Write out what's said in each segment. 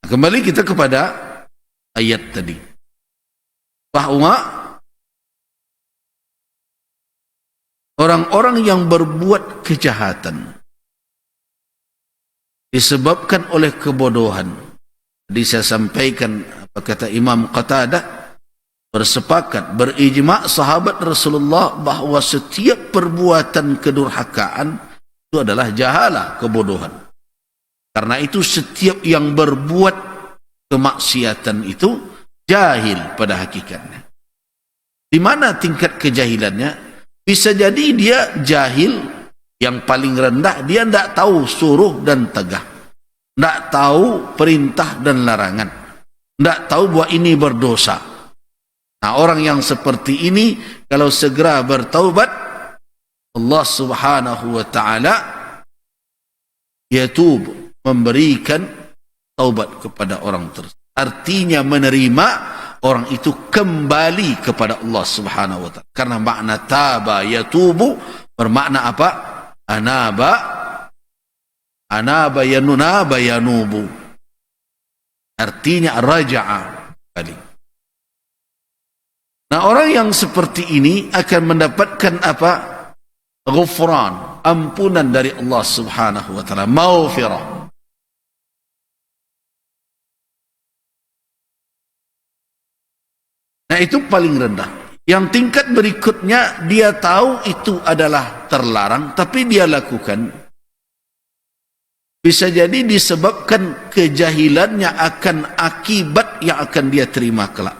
Kembali kita kepada ayat tadi, bahwa orang-orang yang berbuat kejahatan disebabkan oleh kebodohan. Jadi saya sampaikan apa kata Imam Qatadah, bersepakat, berijma' sahabat Rasulullah bahawa setiap perbuatan kedurhakaan itu adalah jahalah, kebodohan. Karena itu setiap yang berbuat kemaksiatan itu jahil pada hakikatnya. Di mana tingkat kejahilannya? Bisa jadi dia jahil yang paling rendah, dia tidak tahu suruh dan tegah, tidak tahu perintah dan larangan, tidak tahu bahwa ini berdosa. Nah, orang yang seperti ini kalau segera bertaubat, Allah Subhanahu wa taala yatub, memberikan taubat kepada orang tersebut. Artinya menerima orang itu kembali kepada Allah Subhanahu wa taala. Karena makna taba yatubu bermakna apa? Anaba yanunaba yanubu. Artinya raja'a kembali. Nah, orang yang seperti ini akan mendapatkan apa? Ghufran, ampunan dari Allah Subhanahu wa taala, maghfirah. Nah, itu paling rendah. Yang tingkat berikutnya, dia tahu itu adalah terlarang, tapi dia lakukan. Bisa jadi disebabkan kejahilannya akan akibat yang akan dia terima kelak.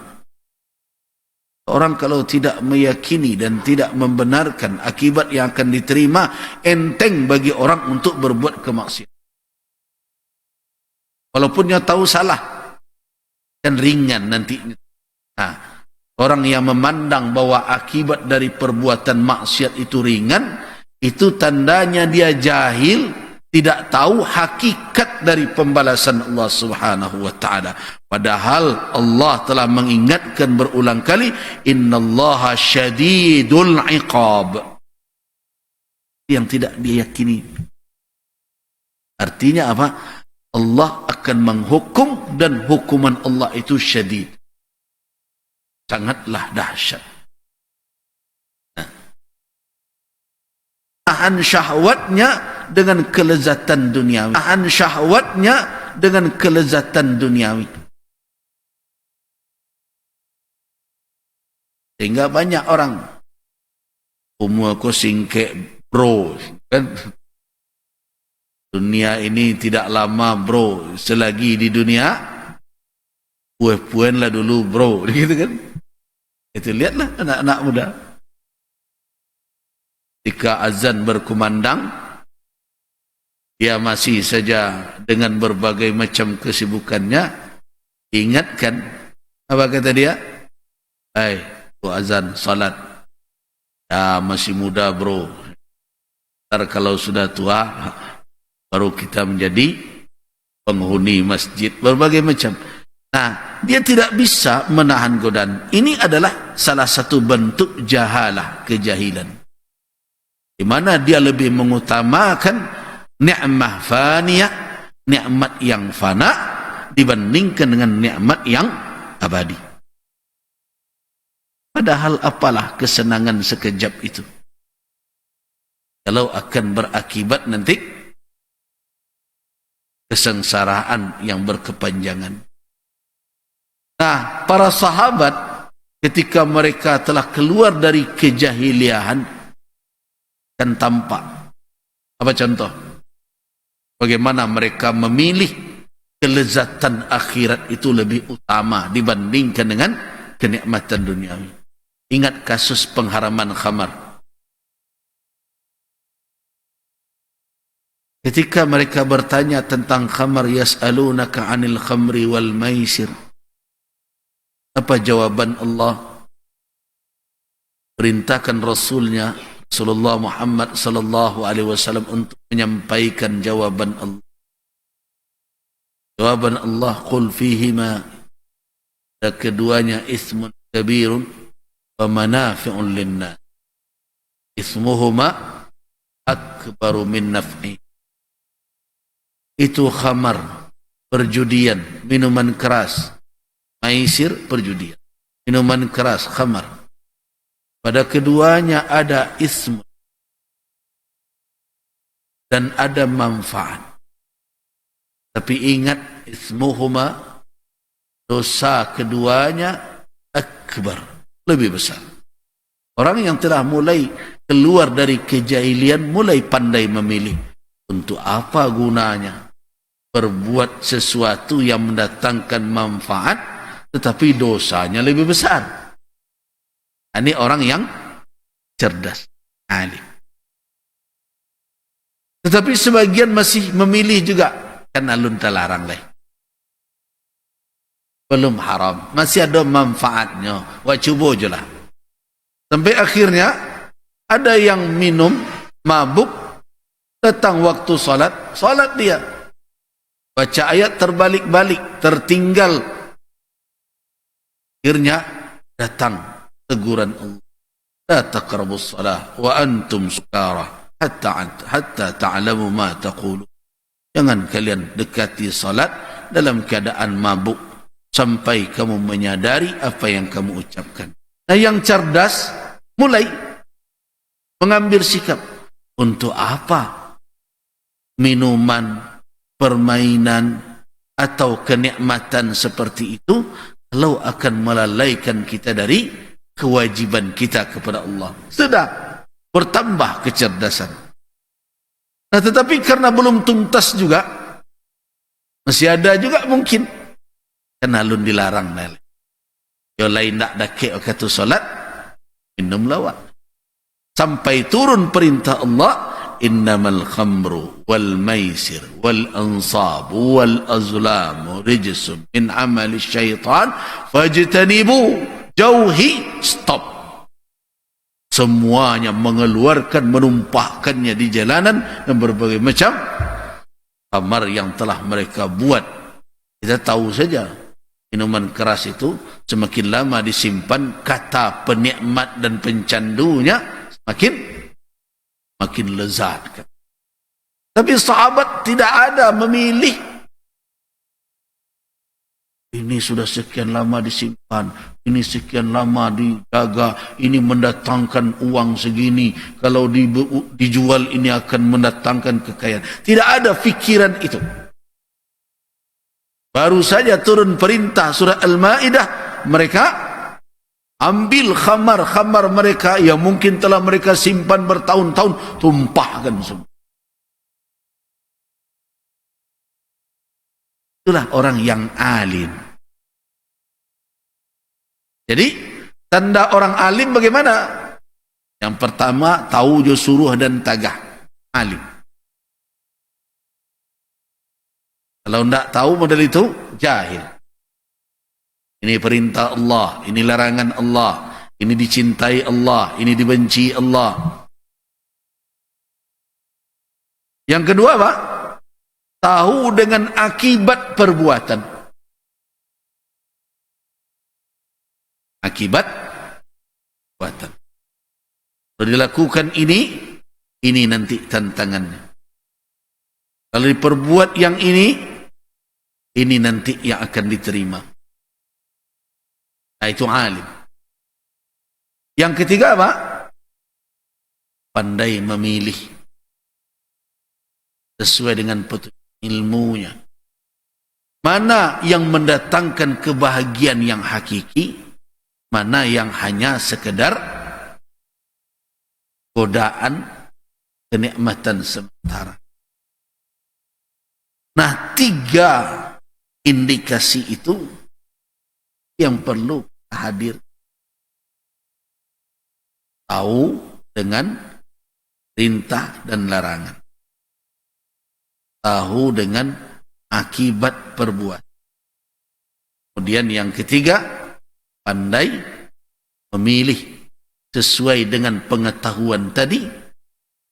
Orang kalau tidak meyakini dan tidak membenarkan akibat yang akan diterima, enteng bagi orang untuk berbuat kemaksiatan. Walaupun dia tahu salah, dan ringan nantinya. Nah, orang yang memandang bahwa akibat dari perbuatan maksiat itu ringan, itu tandanya dia jahil, tidak tahu hakikat dari pembalasan Allah Subhanahu wa taala. Padahal Allah telah mengingatkan berulang kali, innallaha syadidul iqab. Yang tidak diyakini. Artinya apa? Allah akan menghukum dan hukuman Allah itu syadid. Sangatlah dahsyat. Tahan syahwatnya dengan kelezatan duniawi. Tahan syahwatnya dengan kelezatan duniawi. Sehingga banyak orang, umur aku singkek bro, kan? Dunia ini tidak lama bro, selagi di dunia puan lah dulu bro, gitu kan? Itu lihatlah anak-anak muda. Jika azan berkumandang, dia masih saja dengan berbagai macam kesibukannya, ingatkan, apa kata dia? Hai, azan, salat. Ya, masih muda bro. Ntar kalau sudah tua, baru kita menjadi penghuni masjid, berbagai macam. Nah, dia tidak bisa menahan godaan. Ini adalah salah satu bentuk jahalah, kejahilan. Di mana dia lebih mengutamakan nikmat faniyah, nikmat yang fana dibandingkan dengan nikmat yang abadi. Padahal apalah kesenangan sekejap itu, kalau akan berakibat nanti kesengsaraan yang berkepanjangan. Nah, para sahabat ketika mereka telah keluar dari kejahiliahan, kan tampak apa contoh bagaimana mereka memilih kelezatan akhirat itu lebih utama dibandingkan dengan kenikmatan duniawi. Ingat kasus pengharaman khamar. Ketika mereka bertanya tentang khamar, yas'alunaka 'anil khamri wal maisir, apa jawaban Allah? Perintahkan Rasulnya Rasulullah Muhammad sallallahu alaihi wasallam untuk menyampaikan jawaban Allah. Jawaban Allah, qul fihima, keduanya ismun kabirun wa manafi'un linnas, ismuhuma akbaru min naf'i. Itu khamar perjudian, minuman keras, maisir, perjudian, minuman keras, khamar. Pada keduanya ada ism dan ada manfaat. Tapi ingat, ismuhuma, dosa keduanya akbar, lebih besar. Orang yang telah mulai keluar dari kejahilian mulai pandai memilih. Untuk apa gunanya berbuat sesuatu yang mendatangkan manfaat tetapi dosanya lebih besar. Ini orang yang cerdas, alim. Tetapi sebagian masih memilih juga, kan alun terlarang lah. Belum haram, masih ada manfaatnya. Wah, cuba je lah. Sampai akhirnya ada yang minum, mabuk, datang waktu salat dia. Baca ayat terbalik-balik, tertinggal. Akhirnya datang teguran Allah. La taqrabus salah wa antum sukara hatta ta'lamu ma taqulu. Jangan kalian dekati salat dalam keadaan mabuk sampai kamu menyadari apa yang kamu ucapkan. Nah, yang cerdas mulai mengambil sikap. Untuk apa minuman, permainan atau kenikmatan seperti itu kalau akan melalaikan kita dari kewajiban kita kepada Allah. Sudah bertambah kecerdasan. Nah, tetapi karena belum tuntas juga, masih ada juga mungkin kan alun dilarang. Yang lain tak dakik waktu solat, minum lawak. Sampai turun perintah Allah, innamal khamru wal maisir wal ansab wal azlam rijsun min amali syaitan fajtanibu, jauhi, stop. Semuanya mengeluarkan, menumpahkannya di jalanan dan berbagai macam khamar yang telah mereka buat. Kita tahu saja minuman keras itu semakin lama disimpan, kata penikmat dan pencandunya makin lezat. Tapi sahabat tidak ada memilih. Ini sudah sekian lama disimpan, ini sekian lama dijaga, ini mendatangkan uang segini, kalau dijual ini akan mendatangkan kekayaan. Tidak ada fikiran itu. Baru saja turun perintah surah Al-Ma'idah, mereka ambil khamar mereka yang mungkin telah mereka simpan bertahun-tahun, tumpahkan semua. Itulah orang yang alim. Jadi tanda orang alim bagaimana? Yang pertama, tahu jo suruh dan tagah, alim. Kalau tidak tahu model itu, jahil. Ini perintah Allah, ini larangan Allah, ini dicintai Allah, ini dibenci Allah. Yang kedua, Pak, tahu dengan akibat perbuatan. Akibat perbuatan. Kalau dilakukan ini nanti tantangannya. Kalau diperbuat yang ini nanti yang akan diterima. Nah, itu alim. Yang ketiga apa? Pandai memilih sesuai dengan petunjuk ilmunya. Mana yang mendatangkan kebahagiaan yang hakiki, mana yang hanya sekedar godaan kenikmatan sementara. Nah, 3 indikasi itu yang perlu hadir. Tahu dengan perintah dan larangan. Tahu dengan akibat perbuatan. Kemudian yang ketiga, pandai memilih sesuai dengan pengetahuan tadi,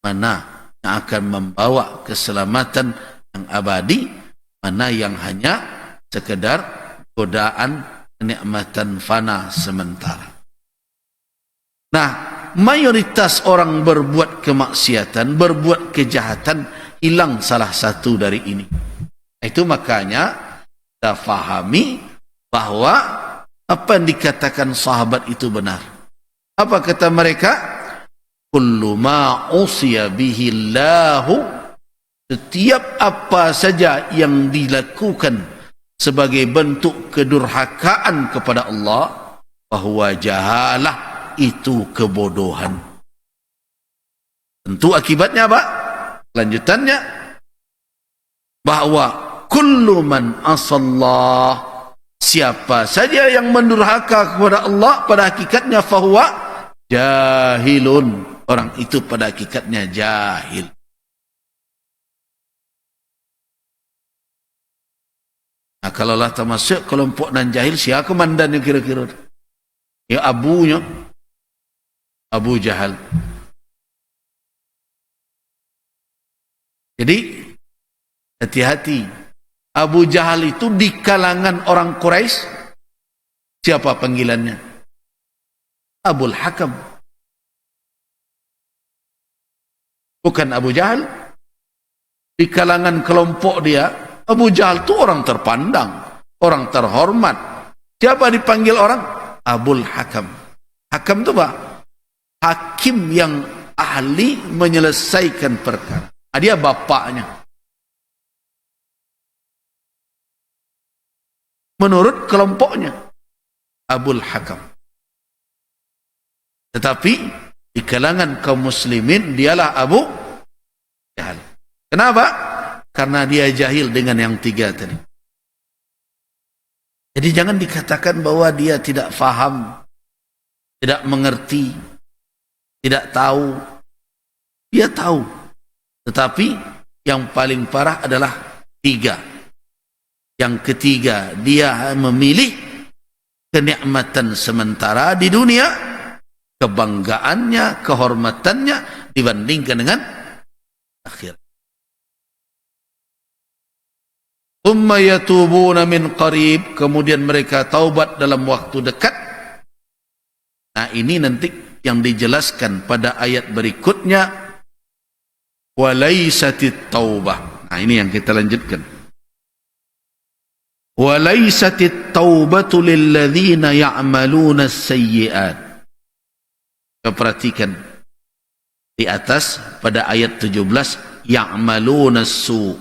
mana yang akan membawa keselamatan yang abadi, mana yang hanya sekedar godaan kenikmatan fana sementara. Nah, mayoritas orang berbuat kemaksiatan, berbuat kejahatan, hilang salah satu dari ini. Itu makanya kita fahami bahwa apa yang dikatakan sahabat itu benar. Apa kata mereka? Kullu ma usiya bihi Allahu, setiap apa saja yang dilakukan sebagai bentuk kedurhakaan kepada Allah, bahwa jahalah, itu kebodohan. Tentu akibatnya apa? Lanjutannya, bahwa kullu man asallah, siapa saja yang mendurhaka kepada Allah, pada hakikatnya fahuwa jahilun, orang itu pada hakikatnya jahil. Nah, kalaulah termasuk kelompok nan jahil, siapa komandannya kira-kira? Ya abunya, Abu Jahal. Jadi hati-hati. Abu Jahal itu di kalangan orang Quraisy siapa panggilannya? Abul Hakam. Bukan Abu Jahal. Di kalangan kelompok dia, Abu Jahal itu orang terpandang, orang terhormat. Siapa dipanggil orang? Abul Hakam. Hakam itu apa? Hakim yang ahli menyelesaikan perkara. Dia bapaknya. Menurut kelompoknya, Abul Hakam. Tetapi di kalangan kaum muslimin dialah Abu Jahal. Kenapa? Karena dia jahil dengan yang tiga tadi. Jadi jangan dikatakan bahwa dia tidak faham, tidak mengerti, tidak tahu. Dia tahu. Tetapi yang paling parah adalah tiga. Yang ketiga, dia memilih kenikmatan sementara di dunia, kebanggaannya, kehormatannya dibandingkan dengan akhir. Thumma yatubuna min qarib, kemudian mereka taubat dalam waktu dekat. Nah, ini nanti yang dijelaskan pada ayat berikutnya, walaisatit taubah. Nah, ini yang kita lanjutkan. Walaisatit taubatu lilladzina ya'maluna as-sayyi'at. Perhatikan di atas pada ayat 17, ya'maluna as-su'.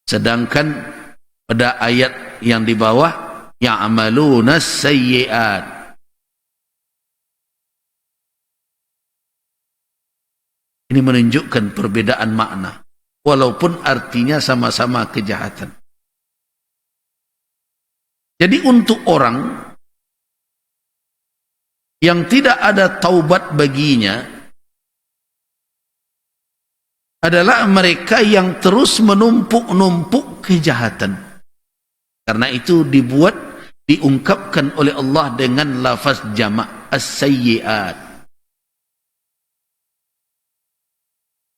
Sedangkan pada ayat yang di bawah, ya'maluna as-sayyi'at. Ini menunjukkan perbedaan makna, walaupun artinya sama-sama kejahatan. Jadi untuk orang yang tidak ada taubat baginya adalah mereka yang terus menumpuk-numpuk kejahatan. Karena itu diungkapkan oleh Allah dengan lafaz jamak, as-sayyi'at.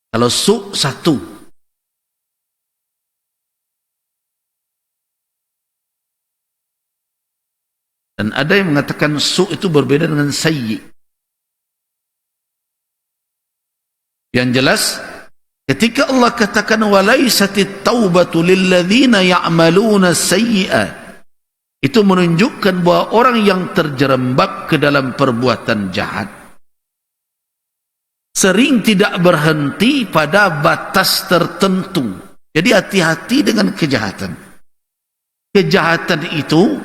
Kalau su' satu, dan ada yang mengatakan su' itu berbeda dengan sayyi. Yang jelas, ketika Allah katakan walaisatit taubatu lilladzina ya'maluna sayyi'at, itu menunjukkan bahwa orang yang terjerembab ke dalam perbuatan jahat sering tidak berhenti pada batas tertentu. Jadi hati-hati dengan kejahatan. Kejahatan itu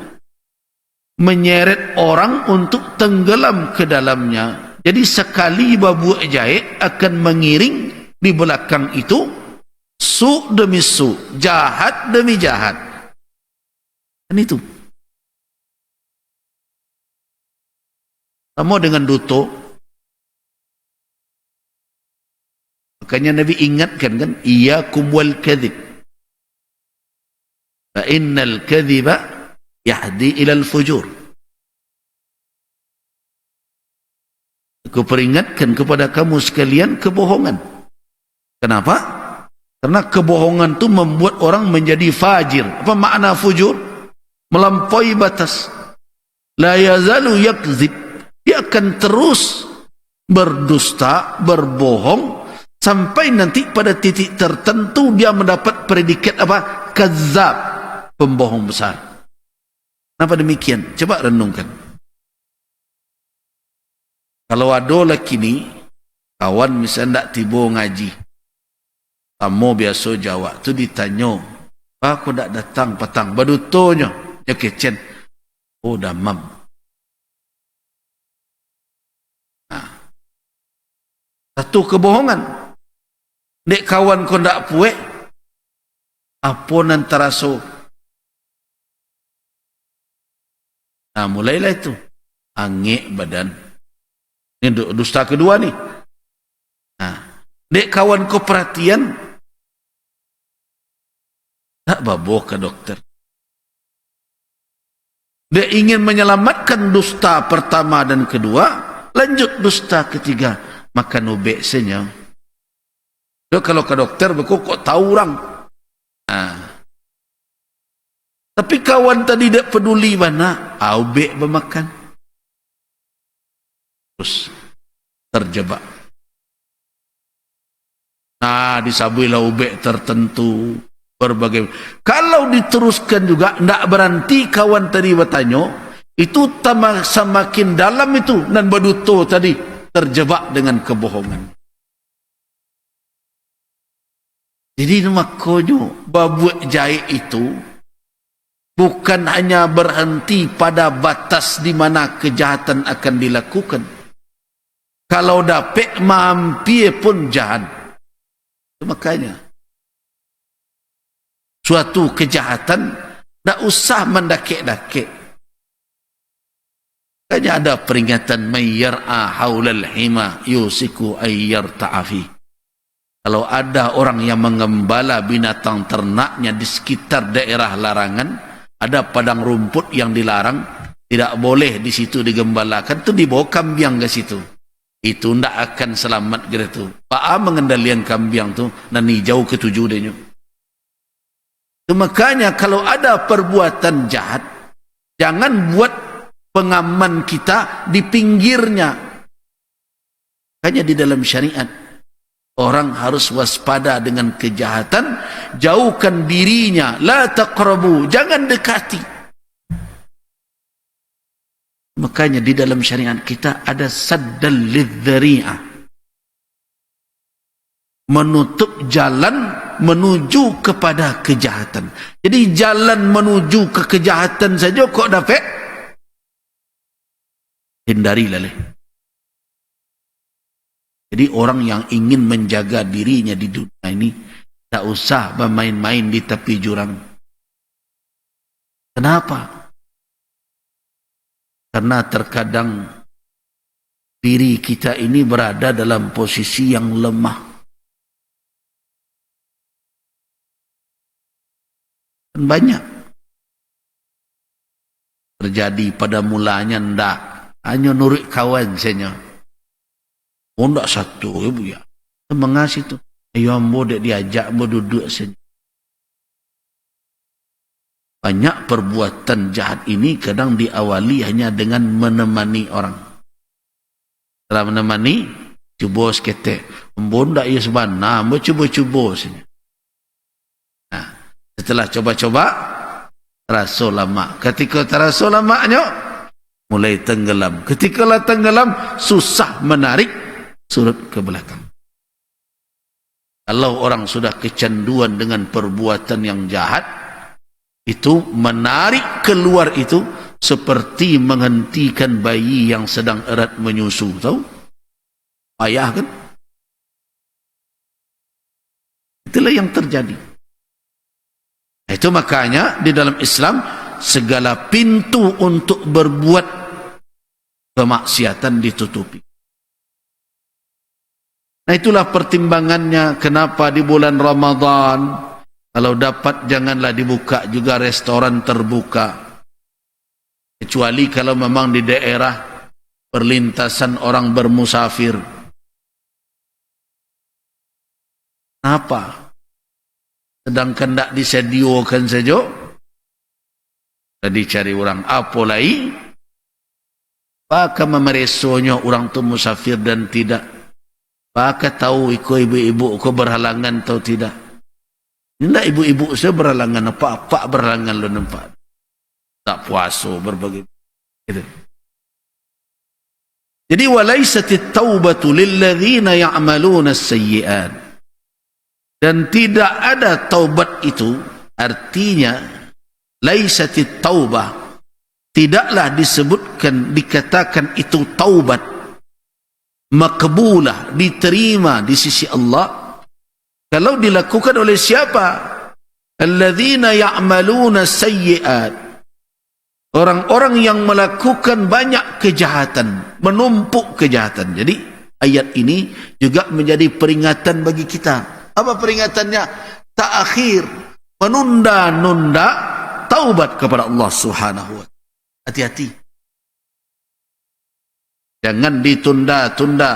menyeret orang untuk tenggelam ke dalamnya. Jadi sekali babuk jahit akan mengiring di belakang itu su' demi su', jahat demi jahat. Dan itu sama dengan duto. Makanya Nabi ingatkan kan, iyyakum wal kadhib fa innal kadhiba yahdi ilal fujur. Aku peringatkan kepada kamu sekalian kebohongan. Kenapa? Karena kebohongan itu membuat orang menjadi fajir. Apa makna fujur? Melampaui batas. La yazalu yakzib. Dia akan terus berdusta, berbohong Sampai nanti pada titik tertentu dia mendapat predikat apa? Kadzab, pembohong besar. Kenapa demikian? Coba renungkan. Kalau ada lagi ni, kawan misalnya tak tiba ngaji, kamu biasa jawab, tu ditanya, aku tak datang petang, badutonya, ya kecen, oh damam. Satu kebohongan. Dek kawan kau tak puek, apa nan teraso? Nah, mulailah itu. Angik badan. Ini dusta kedua ni. Nah, dek kawan kau perhatian, tak bawa ke dokter. Dia ingin menyelamatkan dusta pertama dan kedua, lanjut dusta ketiga, makan ubek senyum. Dia kalau ke dokter, kok tahu orang. Nah. Tapi kawan tadi tak peduli mana, ubek bermakan. Terus terjebak. Nah, disabuilah ubek tertentu. Berbagai. Kalau diteruskan juga, tidak berhenti kawan tadi bertanya, itu semakin dalam itu, dan berduto tadi terjebak dengan kebohongan. Jadi makanya babuak jahit itu bukan hanya berhenti pada batas di mana kejahatan akan dilakukan. Kalau dapat mampir pun jahat. Makanya suatu kejahatan tak usah mendakik-dakik. Makanya ada peringatan mayyar'a haulal hima yusiku ayyar ta'afi. Kalau ada orang yang mengembala binatang ternaknya di sekitar daerah larangan, ada padang rumput yang dilarang, tidak boleh di situ digembalakan, itu dibawa kambing ke situ. Itu tidak akan selamat gitu. Pak A mengendalikan kambing tu, dan jauh ketujuh dia. Makanya kalau ada perbuatan jahat, jangan buat pengaman kita di pinggirnya. Hanya di dalam syariat, orang harus waspada dengan kejahatan, jauhkan dirinya, la taqrabu, jangan dekati. Makanya di dalam syariat kita ada saddal lidzari'ah, menutup jalan menuju kepada kejahatan. Jadi jalan menuju ke kejahatan saja kok dapat, hindarilah. Jadi orang yang ingin menjaga dirinya di dunia ini, tak usah bermain-main di tepi jurang. Kenapa? Karena terkadang diri kita ini berada dalam posisi yang lemah. Dan banyak terjadi pada mulanya ndak, hanya nurut kawan saja. Oh, tak satu ibu ya. Mengasih tu. Ayo ambo dek diajak ambo duduk saja. Banyak perbuatan jahat ini kadang diawali hanya dengan menemani orang. Setelah menemani, cuba seketek. Ambo tak ia sebana, ambo cuba-cuba saja. Nah, setelah coba-coba, terasa lama. Ketika terasa lamanya, mulai tenggelam. Ketika lah tenggelam, susah menarik surut ke belakang. Kalau orang sudah kecanduan dengan perbuatan yang jahat, itu menarik keluar itu seperti menghentikan bayi yang sedang erat menyusu. Tahu? Payah kan? Itulah yang terjadi. Itu makanya di dalam Islam segala pintu untuk berbuat kemaksiatan ditutupi. Nah, itulah pertimbangannya kenapa di bulan Ramadan kalau dapat janganlah dibuka juga restoran terbuka, kecuali kalau memang di daerah perlintasan orang bermusafir. Kenapa? Sedangkan tak disediakan saja, jadi cari orang apa lagi? Apakah memeresonya orang itu musafir dan tidak Maka tahu ibu-ibu ko berhalangan atau tidak. Tidak ibu-ibu saya berhalangan apa berhalangan lo nampak. Tak puasa berbagai. Gitu. Jadi walaisatit taubatu lilladzina ya'maluna as-sayyi'at. Dan tidak ada taubat itu, artinya laisatit taubah, tidaklah disebutkan, dikatakan itu taubat makbulah, diterima di sisi Allah kalau dilakukan oleh siapa? Alladzina ya'maluna sayyi'at, orang-orang yang melakukan banyak kejahatan, menumpuk kejahatan. Jadi ayat ini juga menjadi peringatan bagi kita. Apa peringatannya? Ta'akhir, menunda-nunda taubat kepada Allah Subhanahu wa ta'ala. Hati-hati. Jangan ditunda-tunda.